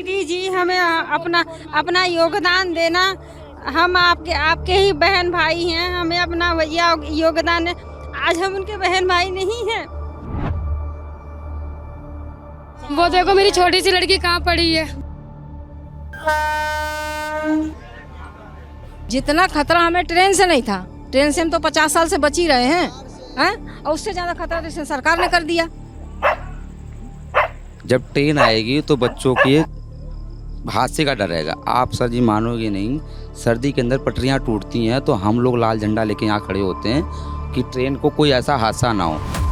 दीदी जी हमें अपना अपना योगदान देना। हम आपके ही बहन भाई हैं, हमें अपना योगदान है। आज हम उनके बहन भाई नहीं हैं। वो देखो मेरी छोटी सी लड़की कहाँ पड़ी है। जितना खतरा हमें ट्रेन से नहीं था, ट्रेन से हम तो 50 साल से बच ही रहे हैं, और उससे ज्यादा खतरा तो सरकार ने कर दिया। जब ट्रेन आएगी तो बच्चों के हादसे का डर रहेगा। आप सर जी मानोगे नहीं, सर्दी के अंदर पटरियां टूटती हैं तो हम लोग लाल झंडा लेके यहाँ खड़े होते हैं कि ट्रेन को कोई ऐसा हादसा ना हो।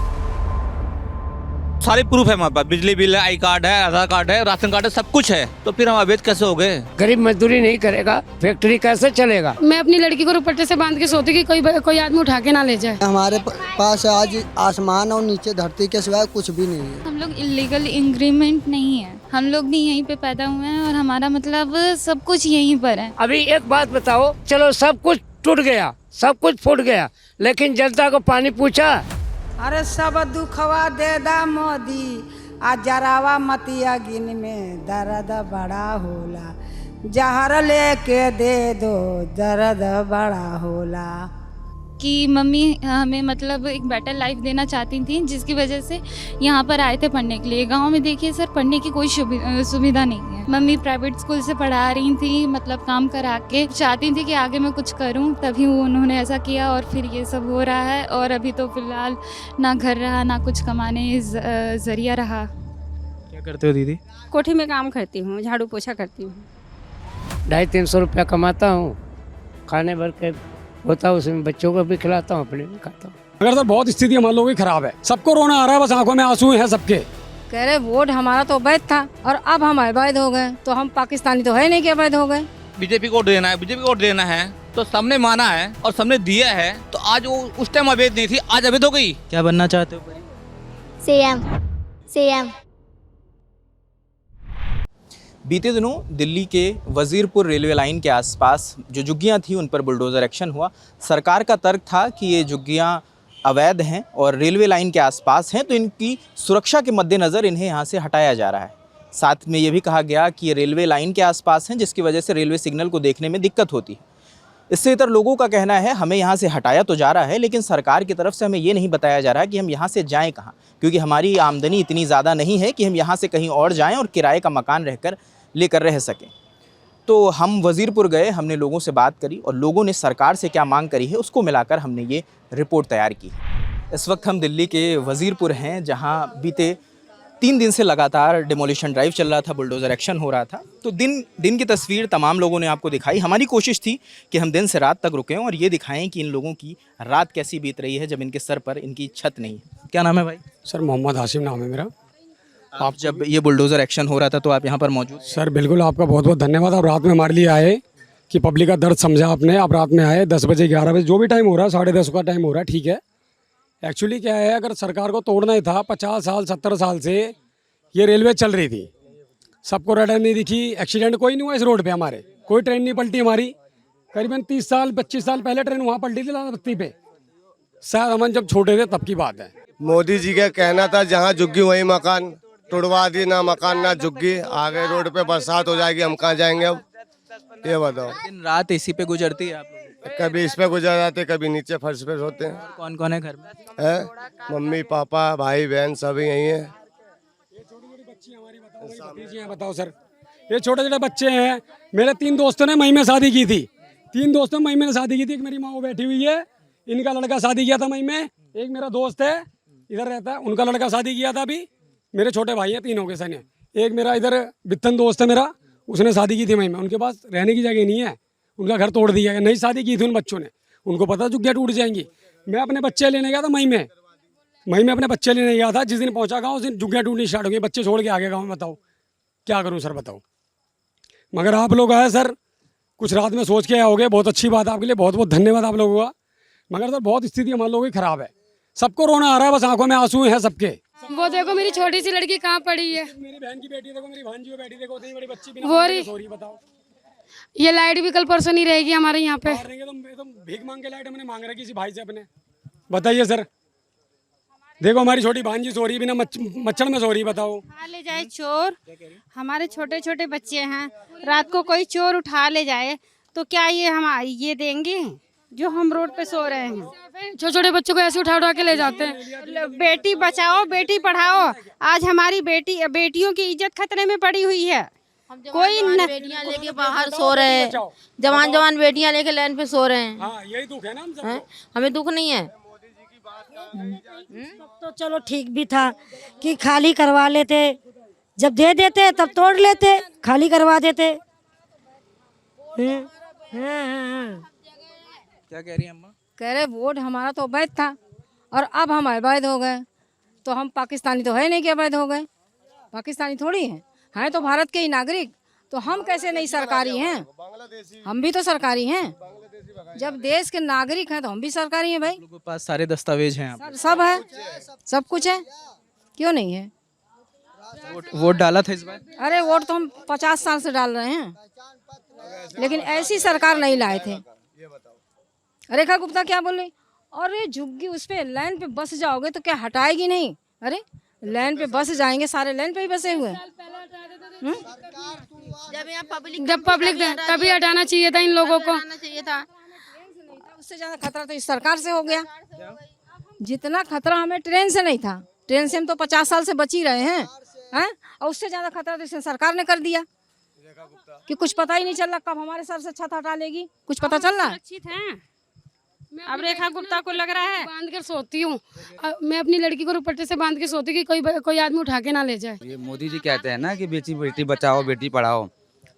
सारे प्रूफ है हमारे पास, बिजली बिल है, आई कार्ड है, आधार कार्ड है, राशन कार्ड है, सब कुछ है। तो फिर हम अवैध कैसे हो गए? गरीब मजदूरी नहीं करेगा, फैक्ट्री कैसे चलेगा? मैं अपनी लड़की को दुपट्टे से बांध के सोती कि कोई आदमी उठा के ना ले जाए। हमारे पास आज आसमान और नीचे धरती के सिवाय कुछ भी नहीं है। हम लोग इलीगल इंग्रीमेंट नहीं है, हम लोग भी यहीं पे पैदा हुए हैं और हमारा मतलब सब कुछ यहीं पर है। अभी एक बात बताओ, चलो सब कुछ टूट गया, सब कुछ फूट गया, लेकिन जनता को पानी पूछा? अरे सब दुखवा दे दा मोदी, आ जरावा मतिया गिन में दर्द बड़ा होला, जहर लेके दे दो दर्द बड़ा होला। कि मम्मी हमें मतलब एक बेटर लाइफ देना चाहती थी, जिसकी वजह से यहाँ पर आए थे पढ़ने के लिए। गांव में देखिए सर, पढ़ने की कोई सुविधा नहीं है। मम्मी प्राइवेट स्कूल से पढ़ा रही थी, मतलब काम करा के चाहती थी कि आगे मैं कुछ करूं, तभी उन्होंने ऐसा किया और फिर ये सब हो रहा है। और अभी तो फिलहाल ना घर रहा, ना कुछ कमाने जरिया रहा। क्या करते हो दीदी? कोठी में काम करती हूँ, झाड़ू पोछा करती हूँ। 250-300 रुपया कमाता हूँ, खाने भर के होता है, उसमें बच्चों को भी खिलाता हूँ, अपने भी खाता हूँ। मगर सर बहुत स्थिति हमारे लोगों की खराब है, सबको रोना आ रहा है, बस आंखों में आंसू हैं सबके। कह रहे वोट हमारा तो अवैध था और अब हम अवैध हो गए, तो हम पाकिस्तानी तो है नहीं कि अवैध हो गए। बीजेपी को वोट देना है, बीजेपी को वोट देना है, तो सबने माना है और सबने दिया है। तो आज वो उस टाइम अवैध नहीं थी, आज अवैध हो गई। क्या बनना चाहते हो? सीएम। बीते दिनों दिल्ली के वजीरपुर रेलवे लाइन के आसपास जो झुग्गियां थी उन पर बुलडोज़र एक्शन हुआ। सरकार का तर्क था कि ये झुग्गियां अवैध हैं और रेलवे लाइन के आसपास हैं, तो इनकी सुरक्षा के मद्देनज़र इन्हें यहाँ से हटाया जा रहा है। साथ में ये भी कहा गया कि ये रेलवे लाइन के आसपास हैं, जिसकी वजह से रेलवे सिग्नल को देखने में दिक्कत होती है। इससे इतर लोगों का कहना है हमें यहाँ से हटाया तो जा रहा है, लेकिन सरकार की तरफ से हमें ये नहीं बताया जा रहा है कि हम यहाँ से जाएँ कहाँ, क्योंकि हमारी आमदनी इतनी ज़्यादा नहीं है कि हम यहाँ से कहीं और जाएँ और किराए का मकान लेकर रह सकें। तो हम वजीरपुर गए, हमने लोगों से बात करी और लोगों ने सरकार से क्या मांग करी है उसको मिलाकर हमने ये रिपोर्ट तैयार की। इस वक्त हम दिल्ली के वजीरपुर हैं, जहां बीते 3 दिन से लगातार डिमोलिशन ड्राइव चल रहा था, बुलडोज़र एक्शन हो रहा था। तो दिन की तस्वीर तमाम लोगों ने आपको दिखाई। हमारी कोशिश थी कि हम दिन से रात तक रुकें और ये दिखाएं कि इन लोगों की रात कैसी बीत रही है जब इनके सर पर इनकी छत नहीं है। क्या नाम है भाई? सर मोहम्मद हाशिम नाम है मेरा। आप जब ये बुलडोज़र एक्शन हो रहा था तो आप यहाँ पर मौजूद? सर बिल्कुल, आपका बहुत बहुत धन्यवाद। आप रात में हमारे लिए आए कि पब्लिक का दर्द समझा आपने। आप रात में आए 10 बजे 11 बजे जो भी टाइम हो रहा है, 10:30 का टाइम हो रहा है, ठीक है। एक्चुअली क्या है, अगर सरकार को तोड़ना ही था, 50 साल 70 साल से ये रेलवे चल रही थी, सबको रडार नहीं दिखी, एक्सीडेंट कोई नहीं हुआ इस रोड पे, हमारे कोई ट्रेन नहीं पलटी हमारी। करीबन 30 साल 25 साल पहले ट्रेन वहाँ पलटी थी लाल बत्ती पे, शायद हम जब छोटे थे तब की बात है। मोदी जी का कहना था जहाँ झुग्गी वही मकान, तुड़वा दी, ना मकान ना झुग्गी। आगे रोड पे बरसात हो जाएगी, हम कहाँ जाएंगे अब, ये बताओ। दिन रात इसी पे गुजरती है आप लोग? कभी इस पे गुजर जाते, कभी नीचे फर्श पे सोते हैं। कौन कौन है घर में? है मम्मी पापा भाई बहन सभी यही है। बताओ सर, ये छोटे छोटे बच्चे हैं। मेरे 3 दोस्तों ने मई में शादी की थी, 3 दोस्तों ने मई में शादी की थी। एक मेरी माँ बैठी हुई है, इनका लड़का शादी किया था मई में। एक मेरा दोस्त है इधर रहता है, उनका लड़का शादी किया था अभी। मेरे छोटे भाई हैं, 3 हो गए सने। एक मेरा इधर बित्तन दोस्त है मेरा, उसने शादी की थी मई में। उनके पास रहने की जगह नहीं है, उनका घर तोड़ दिया गया। नई शादी की थी उन बच्चों ने, उनको पता झुग्गियाँ टूट जाएंगी। मैं अपने बच्चे लेने गया था मई में अपने बच्चे लेने गया था। जिस दिन पहुंचा गाँव उस दिन झुग्गियाँ टूटनी स्टार्ट हो गई, बच्चे छोड़ के आ गए गाँव में। बताओ क्या करूँ सर, बताओ। मगर आप लोग आए सर, कुछ रात में सोच के आए होगे, बहुत अच्छी बात है आपके लिए, बहुत बहुत धन्यवाद आप लोगों का। मगर सर बहुत स्थिति हमारे लोगों की खराब है, सबको रोना आ रहा है, बस आंखों में आंसू हैं सबके। वो देखो मेरी छोटी सी लड़की कहाँ पड़ी है। मेरी बहन की बेटी देखो, मेरी भांजी बैठी देखो, इतनी बड़ी बच्ची बिना वो रही। सॉरी बताओ। ये लाइट भी कल परसों नहीं रहेगी हमारे यहाँ पे। रहेंगे तो भीख मांग के लाइट हमने मांग रखी किसी भाई से अपने। बताइए सर, देखो हमारी छोटी भांजी सो रही, बिना मच्छर में सो रही, बताओ। उठा ले जाए चोर, हमारे छोटे छोटे बच्चे हैं, रात को कोई चोर उठा ले जाए तो क्या ये हम ये देंगे जो हम रोड पे सो रहे हैं? छोटे छोटे बच्चों को ऐसे उठा उठा के ले जाते हैं। बेटी बचाओ बेटी पढ़ाओ, आज हमारी बेटियों की इज्जत खतरे में पड़ी हुई है। कोई बेटियां लेके बाहर सो रहे हैं, जवान बेटियां लेके लाइन पे सो रहे हैं। हाँ, यही दुख है ना हम सबको। हमें दुख नहीं है। तो चलो ठीक भी था कि खाली करवा लेते, जब दे देते तब तोड़ लेते, खाली करवा देते। क्या कह रही है अम्मा? कह रहे वोट हमारा तो अवैध था और अब हम अवैध हो गए, तो हम पाकिस्तानी तो है नहीं कि अवैध हो गए। पाकिस्तानी थोड़ी हैं तो भारत के ही नागरिक, तो हम कैसे नहीं सरकारी हैं? हम भी तो सरकारी हैं। जब देश के नागरिक हैं तो हम भी सरकारी हैं भाई। लोगों के पास सारे दस्तावेज हैं, सब है, सब कुछ है, क्यों नहीं है? वोट डाला था इस बार? अरे वोट तो हम 50 साल से डाल रहे हैं, लेकिन ऐसी सरकार नहीं लाए थे। रेखा गुप्ता क्या बोल रही? अरे झुग्गी उस पे लाइन पे बस जाओगे तो क्या हटाएगी नहीं? अरे लाइन पे बस जाएंगे, सारे लाइन पे ही बसे हुए। जब पब्लिक तभी हटाना चाहिए था इन लोगों को। उससे ज्यादा खतरा तो इस सरकार से हो गया। जितना खतरा हमें ट्रेन से नहीं था, ट्रेन से हम तो 50 साल से बच ही रहे हैं, और उससे ज्यादा खतरा तो इस सरकार ने कर दिया कि कुछ पता ही नहीं चल रहा कब हमारे सर से छत हटा लेगी, कुछ पता चल रहा है? अब रेखा गुप्ता को लग रहा है बांध कर सोती हूँ, मैं अपनी लड़की को दुपट्टे से बांध के सोती हूँ कि कोई आदमी उठा के ना ले जाए। ये मोदी जी कहते हैं ना कि बेटी बचाओ बेटी पढ़ाओ।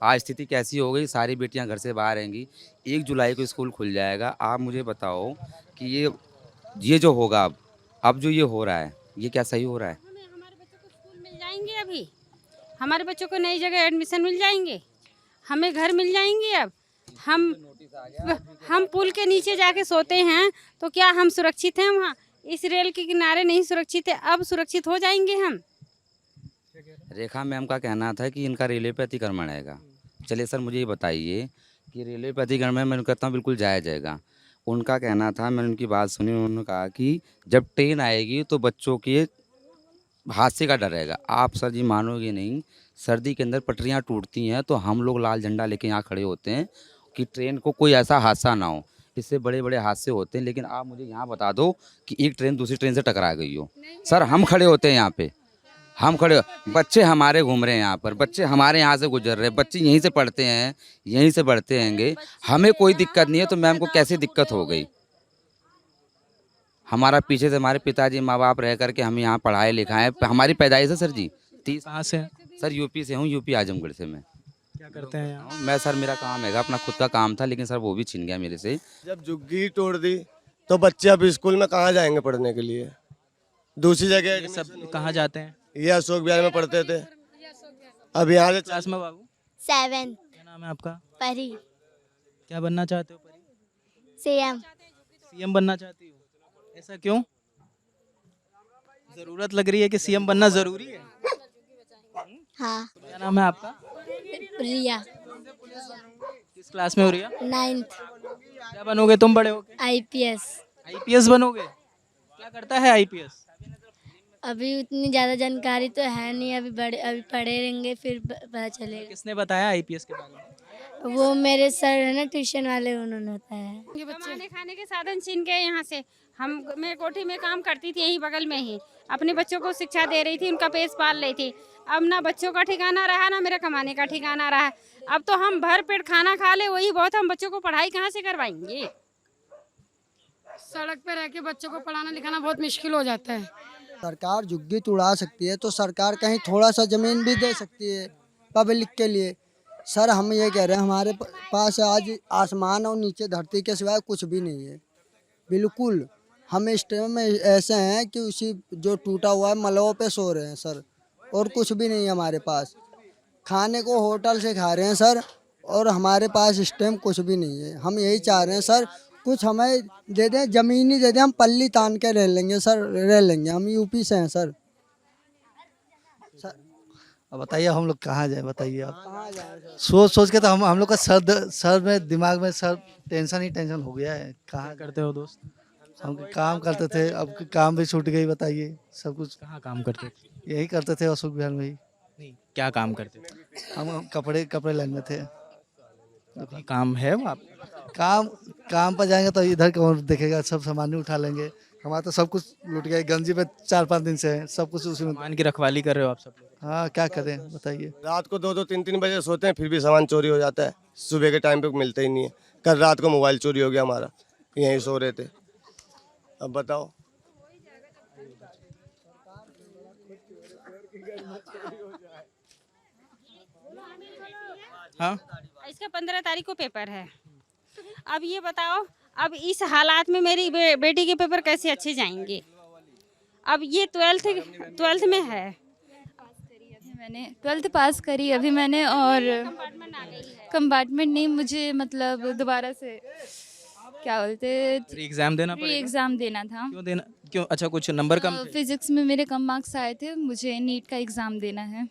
आज स्थिति कैसी हो गई, सारी बेटियां घर से बाहर रहेंगी। 1 जुलाई को स्कूल खुल जाएगा। आप मुझे बताओ कि ये जो होगा अब जो ये हो रहा है, ये क्या सही हो रहा है? हमारे बच्चों को स्कूल मिल जाएंगे, अभी हमारे बच्चों को नई जगह एडमिशन मिल जाएंगे, हमें घर मिल जाएंगे। अब हम पुल के नीचे जाके सोते हैं तो क्या हम सुरक्षित हैं? वहाँ इस रेल के किनारे नहीं सुरक्षित है, अब सुरक्षित हो जाएंगे हम। रेखा मैम का कहना था कि इनका रेलवे पे अतिक्रमण आएगा। चलिए सर, मुझे ये बताइए कि रेलवे पे अतिक्रमण मैं कहता हूँ बिल्कुल जाया जाएगा। उनका कहना था, मैंने उनकी बात सुनी, उन्होंने कहा कि जब ट्रेन आएगी तो बच्चों के हादसे का डर रहेगा। आप सर जी मानोगे नहीं, सर्दी के अंदर पटरियाँ टूटती हैं तो हम लोग लाल झंडा लेके यहाँ खड़े होते हैं कि ट्रेन को कोई ऐसा हादसा ना हो। इससे बड़े बड़े हादसे होते हैं, लेकिन आप मुझे यहाँ बता दो कि एक ट्रेन दूसरी ट्रेन से टकरा गई हो। सर हम खड़े होते हैं यहाँ पे, हम खड़े, बच्चे हमारे घूम रहे हैं यहाँ पर, बच्चे हमारे यहाँ से गुजर रहे हैं, बच्चे यहीं से पढ़ते हैं, यहीं से बढ़ते हैंगे, हमें कोई दिक्कत नहीं है तो मैम को कैसे दिक्कत हो गई? हमारा पीछे से हमारे पिताजी माँ बाप रह करके हम यहाँ पढ़ाए लिखाए, हमारी पैदाइश है सर जी। 30 कहाँ से? सर यूपी से हूँ, यूपी आजमगढ़ से। मैं क्या करते हैं यहाँ? मैं सर, मेरा काम है, अपना खुद का काम था, लेकिन सर वो भी छीन गया मेरे से। जब झुग्गी तोड़ दी तो बच्चे अब स्कूल में कहाँ जाएंगे पढ़ने के लिए? दूसरी जगह ये सब कहाँ जाते हैं? ये अशोक विहार में पढ़ते थे, अब यहाँ से क्लास में बाबू? 7। क्या नाम है आपका? परी। क्या बनना चाहते हो परी? सीएम बनना चाहती हो? ऐसा क्यों? जरूरत लग रही है कि सीएम बनना जरूरी है? हाँ। क्या नाम है आपका? रिया। किस क्लास में हो रिया? 9th। क्या बनोगे तुम बड़े होके? आईपीएस बनोगे? क्या करता है आईपीएस? अभी उतनी ज़्यादा जानकारी तो है नहीं, अभी पढ़े रहेंगे फिर पता चलेगा। किसने बताया आईपीएस के बारे में? वो मेरे सर है ना ट्यूशन वाले, उन्होंने बताया। कमाने खाने के साधन छीन गए यहाँ से। मैं कोठी में काम करती थी यहीं बगल में ही, अपने बच्चों को शिक्षा दे रही थी, उनका पेट पाल रही थी। अब ना बच्चों का ठिकाना रहा, ना मेरा कमाने का ठिकाना रहा। अब तो हम भर पेट खाना खा ले वही बहुत, हम बच्चों को पढ़ाई कहाँ से करवाएंगे? सड़क पे रह के बच्चों को पढ़ाना लिखाना बहुत मुश्किल हो जाता है। सरकार झुग्गी तुड़ा सकती है तो सरकार कहीं थोड़ा सा ज़मीन भी दे सकती है पब्लिक के लिए। सर हम ये कह रहे हैं, हमारे पास आज आसमान और नीचे धरती के सिवाय कुछ भी नहीं है बिल्कुल। हम इस टाइम में ऐसे हैं कि उसी जो टूटा हुआ है मलबों पे सो रहे हैं सर, और कुछ भी नहीं है हमारे पास। खाने को होटल से खा रहे हैं सर, और हमारे पास इस टाइम कुछ भी नहीं है। हम यही चाह रहे हैं सर, कुछ हमें दे दें, ज़मीन ही दे दें, हम पल्ली तान के रह लेंगे सर, रह लेंगे। हम यूपी से हैं सर। अब बताइए हम लोग कहाँ जाए, बताइए आप। सोच के तो हम लोग का सर में दिमाग में सर टेंशन ही टेंशन हो गया है। कहाँ करते हो दोस्त? हम काम करते थे, अब काम भी छूट गई। बताइए, सब कुछ कहाँ काम करते थे? यही करते थे अशोक विहार में ही। नहीं, क्या काम करते थे? हम कपड़े लाइन में थे। अभी काम है वो आप? काम पर जाएंगे तो इधर कौन देखेगा, सब सामान ही उठा लेंगे। हमारा तो सब कुछ लूट गया, गंजी पे 4-5 दिन से है, सब कुछ उसी में। सामान की रखवाली कर रहे हो आप सब लोग? हाँ, क्या करें बताइए। रात को 2-2, 3-3 बजे सोते हैं, फिर भी सामान चोरी हो जाता है। सुबह के टाइम पे मिलता ही नहीं है। कल रात को मोबाइल चोरी हो गया हमारा, यहीं सो रहे थे। अब बताओ। हाँ, इसका 15 तारीख को पेपर है। अब ये बताओ, अब इस हालात में मेरी बेटी के पेपर कैसे अच्छे जाएंगे? अब ये 12th में है। मैंने 12th पास करी अभी मैंने, और कंपार्टमेंट नहीं, मुझे मतलब दोबारा से क्या बोलते एग्जाम देना पड़ेगा? एग्ज़ाम देना था। क्यों? अच्छा, कुछ नंबर कम थे? फिजिक्स में मेरे कम मार्क्स आए थे, मुझे नीट का एग्ज़ाम देना है।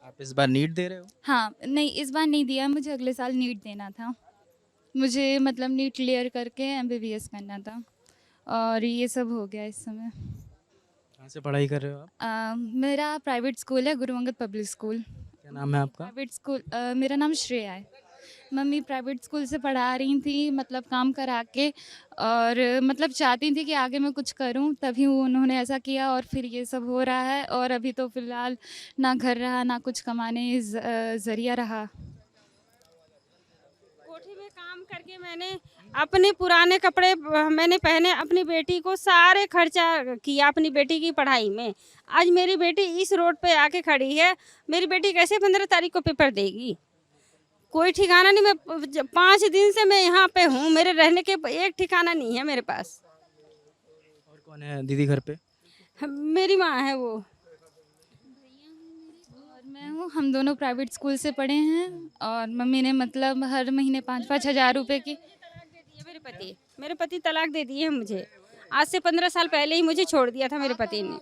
आप इस बार नीट दे रहे हो? हाँ, नहीं इस बार नहीं दिया, मुझे अगले साल नीट देना था। मुझे मतलब नीट क्लियर करके MBBS करना था, और ये सब हो गया इस समय। कहाँ से पढ़ाई कर रहे हो आप? मेरा प्राइवेट स्कूल है, गुरु अंगद पब्लिक स्कूल। क्या नाम है आपका? प्राइवेट स्कूल, मेरा नाम श्रेया है। मम्मी प्राइवेट स्कूल से पढ़ा रही थी, मतलब काम करा के, और मतलब चाहती थी कि आगे मैं कुछ करूं, तभी उन्होंने ऐसा किया, और फिर ये सब हो रहा है। और अभी तो फ़िलहाल ना घर रहा, ना कुछ कमाने ज़रिया रहा। कोठी में काम करके मैंने अपने पुराने कपड़े मैंने पहने, अपनी बेटी को सारे खर्चा किया अपनी बेटी की पढ़ाई में। आज मेरी बेटी इस रोड पे आके खड़ी है। मेरी बेटी कैसे 15 तारीख को पेपर देगी? कोई ठिकाना नहीं। मैं 5 दिन से मैं यहाँ पे हूँ, मेरे रहने के एक ठिकाना नहीं है मेरे पास। और कौन है दीदी घर पे? मेरी माँ है वो, और मैं हूँ। हम दोनों प्राइवेट स्कूल से पढ़े हैं, और मम्मी ने मतलब हर महीने 5-5 हज़ार रुपए की। मेरे पति तलाक दे दिए हैं मुझे। आज से 15 साल पहले ही मुझे छोड़ दिया था मेरे पति ने।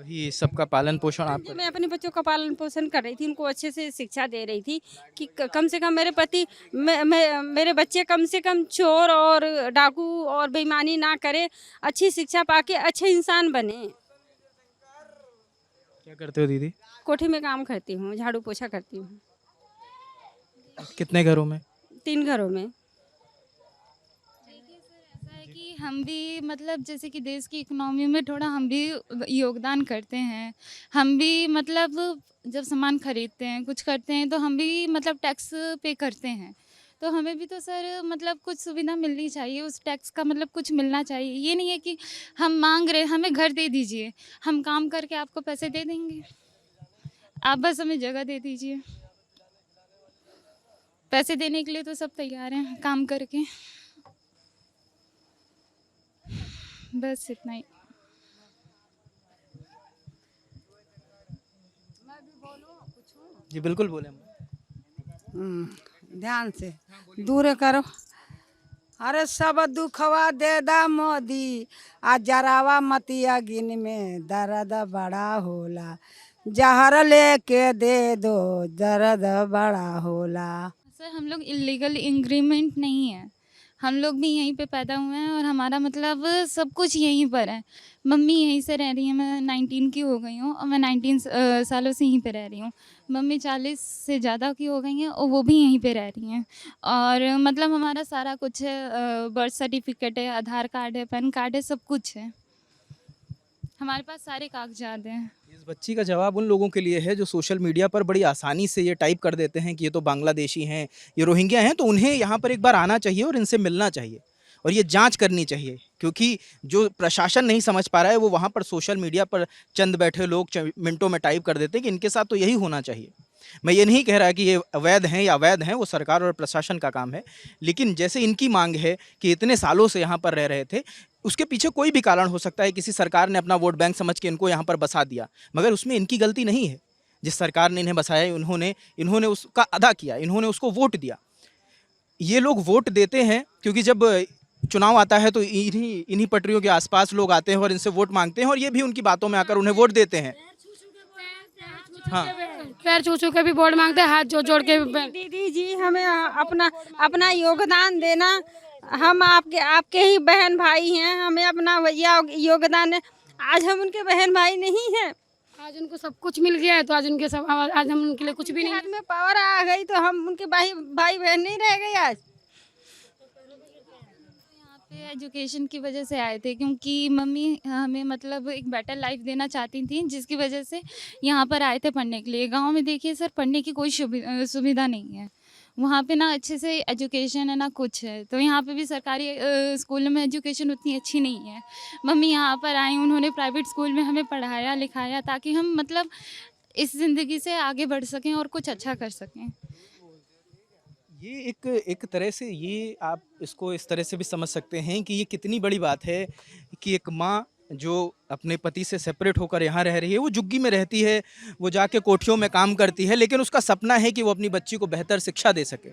ही सबका पालन पोषण आप मैं अपने बच्चों का पालन पोषण कर रही थी, उनको अच्छे से शिक्षा दे रही थी कि कम से कम मेरे पति मेरे बच्चे कम से कम चोर और डाकू और बेईमानी ना करे, अच्छी शिक्षा पाके अच्छे इंसान बने। क्या करते हो दीदी? कोठी में काम करती हूँ, झाड़ू पोछा करती हूँ। कितने घरों में? 3 घरों में। कि हम भी मतलब जैसे कि देश की इकोनॉमी में थोड़ा हम भी योगदान करते हैं। हम भी मतलब जब सामान खरीदते हैं, कुछ करते हैं, तो हम भी मतलब टैक्स पे करते हैं। तो हमें भी तो सर मतलब कुछ सुविधा मिलनी चाहिए, उस टैक्स का मतलब कुछ मिलना चाहिए। ये नहीं है कि हम मांग रहे, हमें घर दे दीजिए, हम काम करके आपको पैसे दे देंगे, आप बस हमें जगह दे दीजिए। पैसे देने के लिए तो सब तैयार हैं, काम करके, बस इतना ही। जी बिल्कुल बोले। ध्यान से दूर करो। अरे सब दुखवा दे दा मोदी, आ जरावा मतिया गिन में दर्द बड़ा होला, जहर लेके दे दो दर्द बड़ा होला। सर हम लोग इलीगल इंग्रीमेंट नहीं है, हम लोग भी यहीं पे पैदा हुए हैं, और हमारा मतलब सब कुछ यहीं पर है। मम्मी यहीं से रह रही है, मैं 19 की हो गई हूँ, और मैं 19 सालों से यहीं पे रह रही हूँ। मम्मी 40 से ज़्यादा की हो गई हैं, और वो भी यहीं पे रह रही हैं। और मतलब हमारा सारा कुछ है, बर्थ सर्टिफिकेट है, आधार कार्ड है, पैन कार्ड है, सब कुछ है, हमारे पास सारे कागजात हैं। इस बच्ची का जवाब उन लोगों के लिए है जो सोशल मीडिया पर बड़ी आसानी से ये टाइप कर देते हैं कि ये तो बांग्लादेशी हैं, ये रोहिंग्या हैं, तो उन्हें यहाँ पर एक बार आना चाहिए और इनसे मिलना चाहिए, और ये जांच करनी चाहिए। क्योंकि जो प्रशासन नहीं समझ पा रहा है, वो वहाँ पर सोशल मीडिया पर चंद बैठे लोग मिनटों में टाइप कर देते हैं कि इनके साथ तो यही होना चाहिए। मैं ये नहीं कह रहा कि ये अवैध हैं या अवैध हैं, वो सरकार और प्रशासन का काम है, लेकिन जैसे इनकी मांग है कि इतने सालों से यहाँ पर रह रहे थे, उसके पीछे कोई भी कारण हो सकता है। किसी सरकार ने अपना वोट बैंक समझ के इनको यहाँ पर बसा दिया, मगर उसमें इनकी गलती नहीं है। जिस सरकार ने इन्हें बसाया, इन्होंने उसका अदा किया, इन्होंने उसको वोट दिया। ये लोग वोट देते हैं क्योंकि जब चुनाव आता है तो इन्हीं पटरियों के आसपास लोग आते हैं और इनसे वोट मांगते हैं, और ये भी उनकी बातों में आकर उन्हें वोट देते हैं। हाँ पैर छू छू के भी वोट मांगते हैं, हाथ जोड़ जोड़ के भी। दीदी जी हमें अपना अपना योगदान देना। हम आपके ही बहन भाई हैं, हमें अपना योगदान है। आज हम उनके बहन भाई नहीं हैं। आज उनको सब कुछ मिल गया है तो आज हम उनके लिए कुछ भी नहीं। हाथ में पावर आ गई तो हम उनके भाई बहन नहीं रह गए आज। एजुकेशन की वजह से आए थे, क्योंकि मम्मी हमें मतलब एक बेटर लाइफ देना चाहती थी, जिसकी वजह से यहाँ पर आए थे पढ़ने के लिए। गांव में देखिए सर, पढ़ने की कोई सुविधा नहीं है। वहाँ पे ना अच्छे से एजुकेशन है ना कुछ है। तो यहाँ पे भी सरकारी स्कूल में एजुकेशन उतनी अच्छी नहीं है। मम्मी यहाँ पर आई, उन्होंने प्राइवेट स्कूल में हमें पढ़ाया लिखाया ताकि हम मतलब इस ज़िंदगी से आगे बढ़ सकें और कुछ अच्छा कर सकें। ये एक तरह से ये आप इसको इस तरह से भी समझ सकते हैं कि ये कितनी बड़ी बात है कि एक माँ जो अपने पति से सेपरेट होकर यहाँ रह रही है, वो झुग्गी में रहती है, वो जाके कोठियों में काम करती है, लेकिन उसका सपना है कि वो अपनी बच्ची को बेहतर शिक्षा दे सके।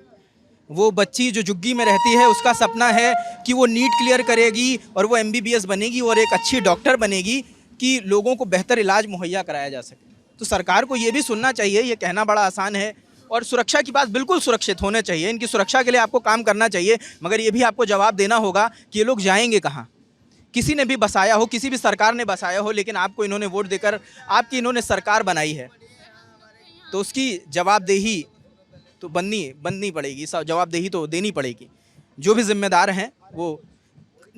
वो बच्ची जो झुग्गी में रहती है, उसका सपना है कि वो नीट क्लियर करेगी और वो MBBS बनेगी और एक अच्छी डॉक्टर बनेगी कि लोगों को बेहतर इलाज मुहैया कराया जा सके। तो सरकार को ये भी सुनना चाहिए। ये कहना बड़ा आसान है, और सुरक्षा की बात बिल्कुल सुरक्षित होने चाहिए। इनकी सुरक्षा के लिए आपको काम करना चाहिए, मगर ये भी आपको जवाब देना होगा कि ये लोग जाएंगे कहाँ। किसी ने भी बसाया हो, किसी भी सरकार ने बसाया हो, लेकिन आपको इन्होंने वोट देकर आपकी इन्होंने सरकार बनाई है, तो उसकी जवाबदेही तो बननी पड़ेगी, जवाबदेही तो देनी पड़ेगी। जो भी जिम्मेदार हैं वो,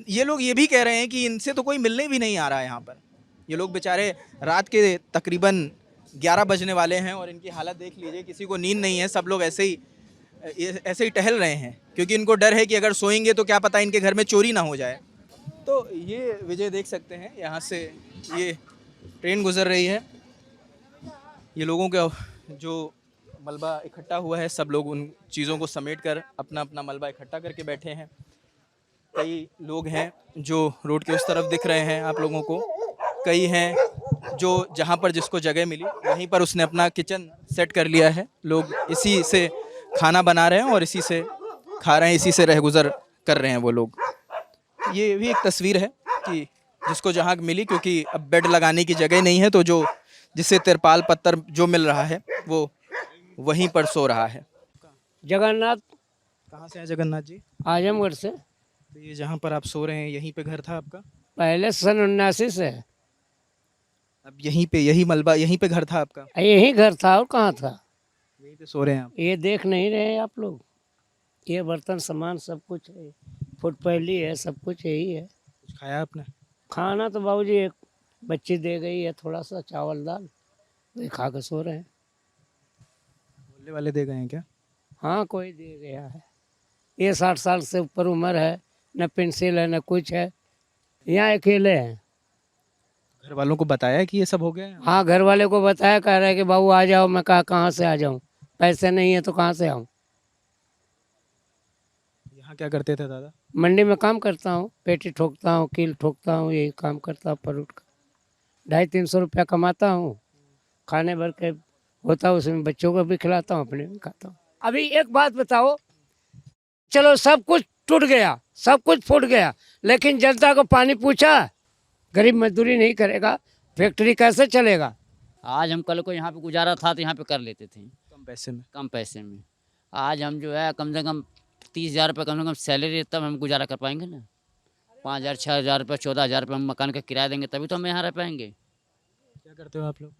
ये लोग ये भी कह रहे हैं कि इनसे तो कोई मिलने भी नहीं आ रहा है यहाँ पर। ये लोग बेचारे रात के तकरीबन 11 बजने वाले हैं और इनकी हालत देख लीजिए, किसी को नींद नहीं है। सब लोग ऐसे ही टहल रहे हैं, क्योंकि इनको डर है कि अगर सोएंगे तो क्या पता इनके घर में चोरी ना हो जाए। तो ये विजय देख सकते हैं, यहाँ से ये ट्रेन गुजर रही है। ये लोगों का जो मलबा इकट्ठा हुआ है, सब लोग उन चीज़ों को समेट कर अपना अपना मलबा इकट्ठा करके बैठे हैं। कई लोग हैं जो रोड के उस तरफ दिख रहे हैं आप लोगों को, कई हैं जो जहाँ पर जिसको जगह मिली वहीं पर उसने अपना किचन सेट कर लिया है। लोग इसी से खाना बना रहे हैं और इसी से खा रहे हैं, इसी से रह गुज़र कर रहे हैं वो लोग। ये भी एक तस्वीर है कि जिसको जहाँ मिली, क्योंकि अब बेड लगाने की जगह नहीं है, तो जो जिससे तिरपाल पत्थर जो मिल रहा है वो वहीं पर सो रहा है। जगन्नाथ। कहाँ से हैं जगन्नाथ जी? आजमगढ़ से। तो ये जहाँ पर आप सो रहे हैं, यहीं पे घर था आपका? पहले सन 79 से। अब यहीं पे, यही मलबा, यहीं पे घर था आपका? यही घर था, और कहाँ था? यहीं पे सो रहे हैं आप? ये देख नहीं रहे आप लोग? ये बर्तन सामान सब कुछ है, फुटपैली है, सब कुछ यही है। कुछ खाया आपने? खाना तो बाबूजी एक बच्ची दे गई है, थोड़ा सा चावल दाल, वही खा कर सो रहे हैं। बोलने वाले दे गए हैं क्या? हाँ, कोई दे गया है। ये 60 साल से ऊपर उम्र है, न पेंसिल है न कुछ है, यहाँ अकेले हैं। घर वालों को बताया कि ये सब हो गया है? हाँ, घर वाले को बताया, कह रहे कि बाबू आ जाओ। मैं कहा कहाँ से आ जाऊँ, पैसे नहीं है तो कहाँ से आऊँ। यहाँ क्या करते थे दादा? मंडी में काम करता हूँ, पेटी ठोकता हूँ, कील ठोकता हूँ, यही काम करता हूँ पर उठ कर। 250-300 रुपया कमाता हूँ, खाने भर के होता है, उसमें बच्चों को भी खिलाता हूँ, अपने भी खाता हूँ। अभी एक बात बताओ, चलो सब कुछ टूट गया, सब कुछ फूट गया, लेकिन जनता को पानी पूछा? गरीब मजदूरी नहीं करेगा, फैक्ट्री कैसे चलेगा? आज हम कल को यहाँ पे गुजारा था तो यहाँ पे कर लेते थे कम पैसे में। कम पैसे में। आज हम जो है कम से कम 30,000 रुपये कम से कम सैलरी, तब हम गुजारा कर पाएंगे ना। 5,000, 6,000 रुपये, 14,000 रुपये हम मकान का किराया देंगे, तभी तो हम यहाँ रह पाएंगे। क्या करते हो आप लोग?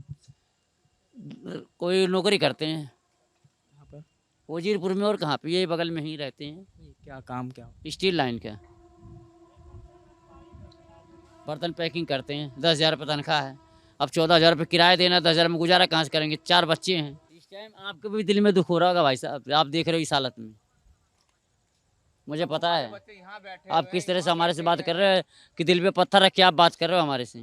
कोई नौकरी करते हैं यहाँ पर वजीरपुर में, और कहाँ पे, यही बगल में ही रहते हैं। क्या काम क्या? स्टील लाइन का बर्तन पैकिंग करते हैं। 10,000 रुपये तनख्वाह है, अब 14,000 रुपये किराया देना, 10,000 में गुजारा कहाँ से करेंगे? 4 बच्चे हैं। इस टाइम आपके भी दिल में दुख हो रहा होगा भाई साहब, आप देख रहे हो इस हालत में। मुझे पता है आप किस तरह से हमारे से बात कर रहे हैं, कि दिल पे पत्थर रख के आप बात कर रहे हो हमारे से।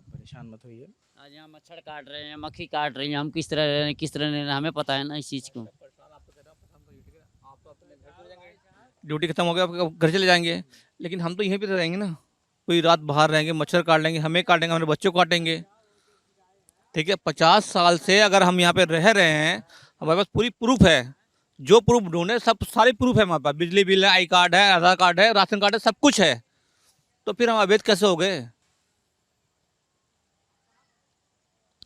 परेशान मत होइए। आज यहाँ मच्छर काट रहे हैं, मक्खी काट रही है, हम किस तरह रह रहे हैं, किस तरह नहीं रह रहे हैं, हमें पता है ना इस चीज़ को। ड्यूटी खत्म हो गया, आप घर चले जाएंगे, लेकिन हम तो यहीं पे तो रहेंगे ना। कोई रात बाहर रहेंगे, मच्छर काट लेंगे, हमें काटेंगे, हमारे बच्चों को काटेंगे। ठीक है, 50 साल से अगर हम यहाँ पे रह रहे हैं, हमारे पास पूरी प्रूफ है। जो प्रूफ ढूंढे सब सारे प्रूफ है हमारे पास। बिजली बिल है, आई कार्ड है, आधार कार्ड है, राशन कार्ड है, सब कुछ है। तो फिर हम अवैध कैसे हो गए?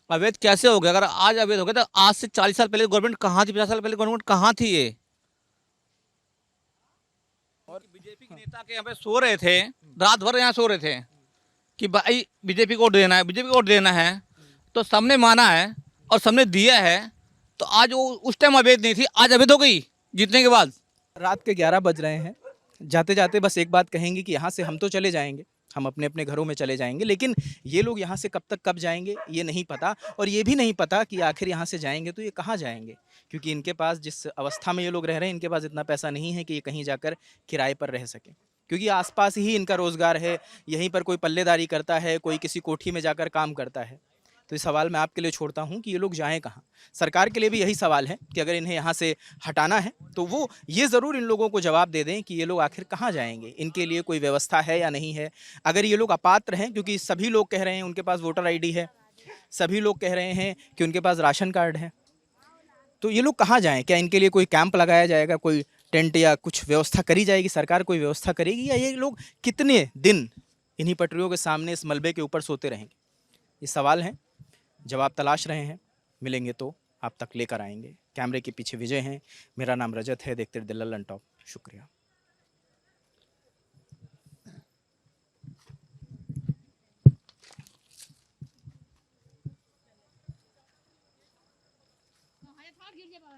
अवैध कैसे हो गया? अगर आज अवैध हो गया तो आज से 40 साल पहले गवर्नमेंट कहाँ थी? 50 साल पहले गवर्नमेंट कहाँ थी ये? और बीजेपी के नेता के यहाँ पे सो रहे थे, रात भर यहाँ सो रहे थे कि भाई बीजेपी को वोट देना है, बीजेपी को वोट देना है, तो सबने माना है और सबने दिया है। तो आज वो उस टाइम अवैध नहीं थी, आज अवैध हो गई जीतने के बाद। रात के 11 बज रहे हैं। जाते जाते बस एक बात कहेंगे कि यहाँ से हम तो चले जाएंगे, हम अपने अपने घरों में चले जाएंगे, लेकिन ये लोग यहाँ से कब जाएंगे ये नहीं पता। और ये भी नहीं पता कि आखिर यहाँ से जाएंगे तो ये कहाँ जाएंगे, क्योंकि इनके पास जिस अवस्था में ये लोग रह रहे हैं, इनके पास इतना पैसा नहीं है कि ये कहीं जाकर किराए पर रह सकें, क्योंकि आसपास ही इनका रोज़गार है। यहीं पर कोई पल्लेदारी करता है, कोई किसी कोठी में जाकर काम करता है। तो ये सवाल मैं आपके लिए छोड़ता हूँ कि ये लोग जाएं कहाँ। सरकार के लिए भी यही सवाल है कि अगर इन्हें यहाँ से हटाना है तो वो ये ज़रूर इन लोगों को जवाब दे दें कि ये लोग आखिर कहाँ जाएंगे, इनके लिए कोई व्यवस्था है या नहीं है। अगर ये लोग अपात्र हैं, क्योंकि सभी लोग कह रहे हैं उनके पास वोटर ID है, सभी लोग कह रहे हैं कि उनके पास राशन कार्ड है, तो ये लोग कहाँ जाएँ? क्या इनके लिए कोई कैंप लगाया जाएगा, कोई टेंट या कुछ व्यवस्था करी जाएगी, सरकार कोई व्यवस्था करेगी, या ये लोग कितने दिन इन्हीं पटरियों के सामने इस मलबे के ऊपर सोते रहेंगे? ये सवाल हैं, जवाब तलाश रहे हैं, मिलेंगे तो आप तक लेकर आएंगे। कैमरे के पीछे विजय हैं, मेरा नाम रजत है, देखते रहिए लल्लन टॉप। शुक्रिया।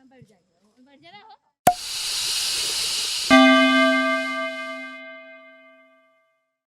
बैठ जाएगा